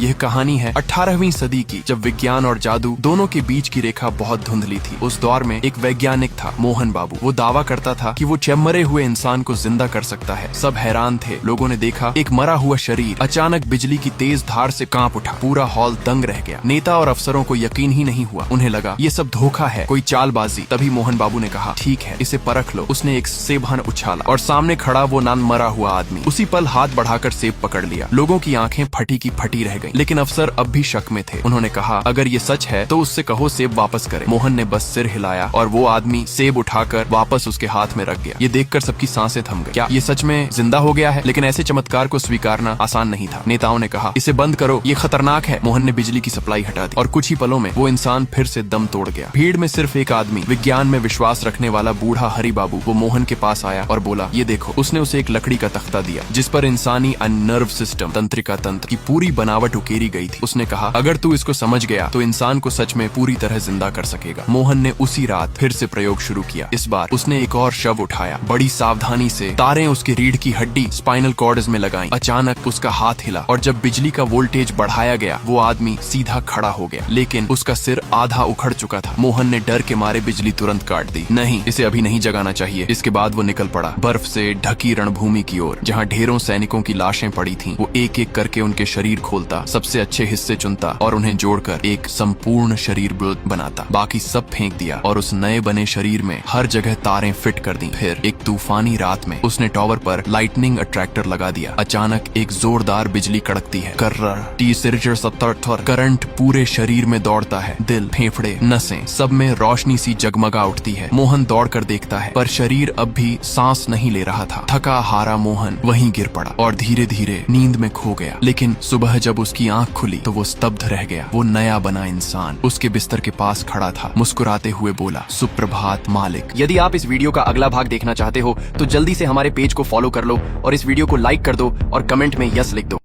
यह कहानी है 18वीं सदी की, जब विज्ञान और जादू दोनों के बीच की रेखा बहुत धुंधली थी। उस दौर में एक वैज्ञानिक था, मोहन बाबू। वो दावा करता था कि वो मरे हुए इंसान को जिंदा कर सकता है। सब हैरान थे। लोगों ने देखा एक मरा हुआ शरीर अचानक बिजली की तेज धार से कांप उठा। पूरा हॉल दंग रह गया। नेता और अफसरों को यकीन ही नहीं हुआ। उन्हें लगा ये सब धोखा है, कोई चालबाजी। तभी मोहन बाबू ने कहा, ठीक है, इसे परख लो। उसने एक सेबहन उछाला और सामने खड़ा वो नान मरा हुआ आदमी। उसी पल हाथ बढ़ाकर सेब पकड़ लिया। लोगों की आंखें फटी की फटी रह गईं। लेकिन अफसर अब भी शक में थे। उन्होंने कहा, अगर ये सच है तो उससे कहो सेब वापस करे। मोहन ने बस सिर हिलाया और वो आदमी सेब उठाकर वापस उसके हाथ में रख गया। ये देखकर सबकी सांसें थम गई। क्या ये सच में जिंदा हो गया है? लेकिन ऐसे चमत्कार को स्वीकारना आसान नहीं था। नेताओं ने कहा, इसे बंद करो, ये खतरनाक है। मोहन ने बिजली की सप्लाई हटा दी और कुछ ही पलों में वो इंसान फिर से दम तोड़ गया। भीड़ में सिर्फ एक आदमी, विज्ञान में विश्वास रखने वाला बूढ़ा हरि बाबू, वो मोहन के पास आया और बोला, ये देखो। उसने उसे एक लकड़ी का तख्ता दिया जिस पर इंसानी नर्व सिस्टम, तंत्रिका तंत्र की पूरी बनावट उकेरी गई थी। उसने कहा, अगर तू इसको समझ गया तो इंसान को सच में पूरी तरह जिंदा कर सकेगा। मोहन ने उसी रात फिर से प्रयोग शुरू किया। इस बार उसने एक और शव उठाया। बड़ी सावधानी से तारें उसकी रीढ़ की हड्डी स्पाइनल कॉर्ड्स में लगाई। अचानक उसका हाथ हिला और जब बिजली का वोल्टेज बढ़ाया गया, वो आदमी सीधा खड़ा हो गया। लेकिन उसका सिर आधा उखड़ चुका था। मोहन ने डर के मारे बिजली तुरंत काट दी। नहीं, इसे अभी नहीं जगाना चाहिए। इसके बाद वो निकल पड़ा बर्फ से ढकी रणभूमि की ओर, जहाँ ढेरों सैनिकों की लाशें पड़ी थीं। वो एक एक करके उनके शरीर खोलता, सबसे अच्छे हिस्से चुनता और उन्हें जोड़कर एक संपूर्ण शरीर बनाता। बाकी सब फेंक दिया और उस नए बने शरीर में हर जगह तारें फिट कर दी। फिर एक तूफानी रात में उसने टॉवर पर लाइटनिंग अट्रैक्टर लगा दिया। अचानक एक जोरदार बिजली कड़कती है। करंट पूरे शरीर में दौड़ता है। दिल, फेफड़े, नसें, सब में रोशनी सी जगमगा उठती है। मोहन दौड़कर देखता है, पर शरीर अब भी सांस नहीं ले रहा था। थका हारा मोहन वहीं गिर पड़ा और धीरे धीरे नींद में खो गया। लेकिन सुबह जब उसकी आंख खुली तो वो स्तब्ध रह गया। वो नया बना इंसान उसके बिस्तर के पास खड़ा था। मुस्कुराते हुए बोला, सुप्रभात मालिक। यदि आप इस वीडियो का अगला भाग देखना चाहते हो तो जल्दी से हमारे पेज को फॉलो कर लो और इस वीडियो को लाइक कर दो और कमेंट में यस लिख दो।